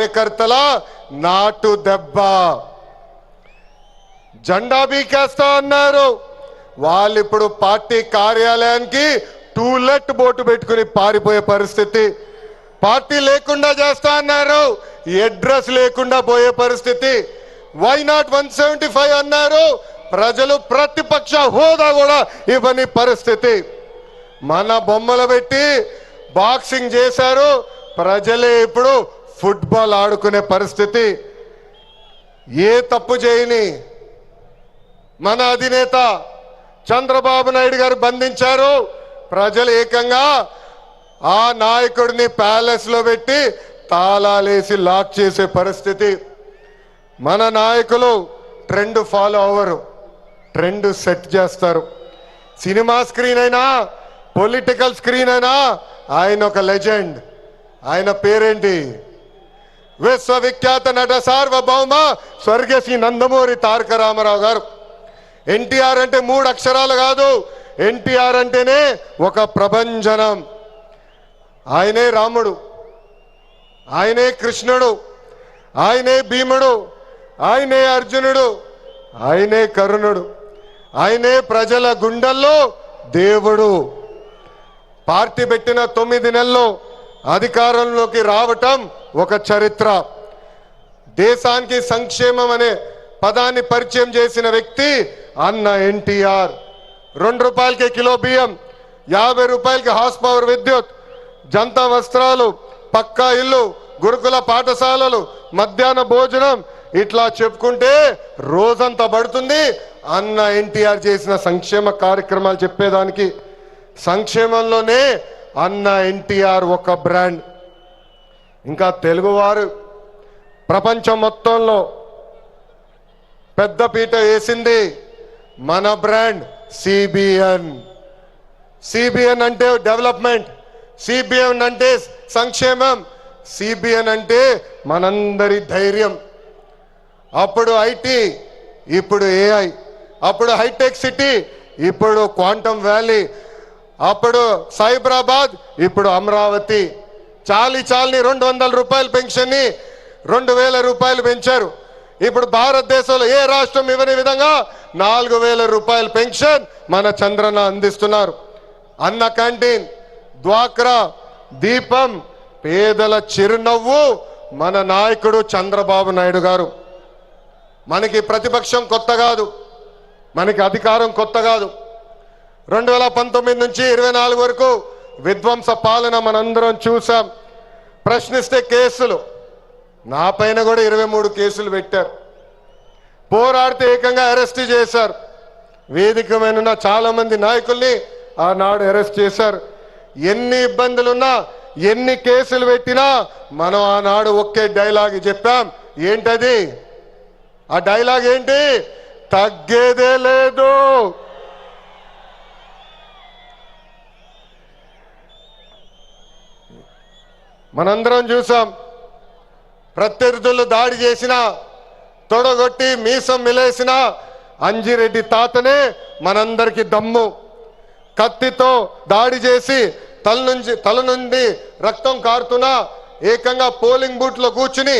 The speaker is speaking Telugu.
కార్యకర్తల నాటు దెబ్బ జెండా బీకేస్తా అన్నారు. వాళ్ళు ఇప్పుడు పార్టీ కార్యాలయానికి టూలెట్ బోటు పెట్టుకుని పారిపోయే పరిస్థితి. పార్టీ లేకుండా చేస్తా అన్నారు, అడ్రస్ లేకుండా పోయే పరిస్థితి. వై నాట్ 175 అన్నారు, ప్రజలు ప్రతిపక్ష హోదా కూడా ఇవ్వని పరిస్థితి. మన బొమ్మలు పెట్టి బాక్సింగ్ చేశారు, ప్రజలే ఇప్పుడు ఫుట్బాల్ ఆడుకునే పరిస్థితి. ఏ తప్పు చేయని మన అధినేత చంద్రబాబు నాయుడు గారు బంధించారు. ప్రజలు ఏకంగా ఆ నాయకుడిని ప్యాలెస్ లో పెట్టి తాళాలేసి లాక్ చేసే పరిస్థితి. మన నాయకులు ట్రెండ్ ఫాలో అవ్వరు, ట్రెండ్ సెట్ చేస్తారు. సినిమా స్క్రీన్ అయినా పొలిటికల్ స్క్రీన్ అయినా ఆయన ఒక లెజెండ్. ఆయన పేరేంటి? విశ్వవిఖ్యాత నట సార్వభౌమ స్వర్గశ్రీ నందమూరి తారక రామారావు గారు. ఎన్టీఆర్ అంటే 3 అక్షరాలు కాదు, ఎన్టీఆర్ అంటేనే ఒక ప్రభంజనం. ఆయనే రాముడు, ఆయనే కృష్ణుడు, ఆయనే భీముడు, ఆయనే అర్జునుడు, ఆయనే కరుణుడు, ఆయనే ప్రజల గుండెల్లో దేవుడు. పార్టీ పెట్టిన 9 నెలల్లో అధికారంలోకి రావటం ఒక చరిత్ర. దేశానికి సంక్షేమం అనే పదాన్ని పరిచయం చేసిన వ్యక్తి అన్న ఎన్టీఆర్. 2 రూపాయలకి కిలో బియ్యం, 50 రూపాయలకి హార్స్ పవర్ విద్యుత్, జంతా వస్త్రాలు, పక్కా ఇల్లు, గురుకుల పాఠశాలలు, మధ్యాహ్న భోజనం, ఇట్లా చెప్పుకుంటే రోజంతా పడుతుంది అన్న ఎన్టీఆర్ చేసిన సంక్షేమ కార్యక్రమాలు చెప్పేదానికి. సంక్షేమంలోనే అన్న ఎన్టీఆర్ ఒక బ్రాండ్. ఇంకా తెలుగువారు ప్రపంచం మొత్తంలో పెద్ద పీట వేసింది మన బ్రాండ్ సిబిఎన్. సిబిఎన్ అంటే డెవలప్మెంట్, సిబిఎన్ అంటే సంక్షేమం, సిబిఎన్ అంటే మనందరి ధైర్యం. అప్పుడు ఐటీ, ఇప్పుడు ఏఐ, అప్పుడు హైటెక్ సిటీ, ఇప్పుడు క్వాంటమ్ వ్యాలీ, అప్పుడు సైబరాబాద్, ఇప్పుడు అమరావతి. చాలని 200 రూపాయల పెన్షన్ని 2000 రూపాయలు పెంచారు. ఇప్పుడు భారతదేశంలో ఏ రాష్ట్రం ఇవ్వని విధంగా 4000 రూపాయల పెన్షన్ మన చంద్రన్న అందిస్తున్నారు. అన్న క్యాంటీన్, డ్వాక్రా, దీపం, పేదల చిరునవ్వు మన నాయకుడు చంద్రబాబు నాయుడు గారు. మనకి ప్రతిపక్షం కొత్త కాదు, మనకి అధికారం కొత్త కాదు. 2019 నుంచి 24 వరకు విధ్వంస పాలన మనందరం చూసాం. ప్రశ్నిస్తే కేసులు, నా పైన కూడా 23 కేసులు పెట్టారు. పోరాడితే ఏకంగా అరెస్ట్ చేశారు. వేదిక మీద చాలా మంది నాయకుల్ని ఆనాడు అరెస్ట్ చేశారు. ఎన్ని ఇబ్బందులున్నా, ఎన్ని కేసులు పెట్టినా మనం ఆనాడు ఒకే డైలాగ్ చెప్పాం. ఏంటది? ఆ డైలాగ్ ఏంటి? తగ్గేదే లేదు. మనందరం చూసాం, ప్రత్యర్థులు దాడి చేసిన, తొడగొట్టి మీసం మిలేసిన అంజిరెడ్డి తాతనే మనందరికి దమ్ము. కత్తితో దాడి చేసి తల నుండి రక్తం కారుతున్నా ఏకంగా పోలింగ్ బూత్ లో కూర్చుని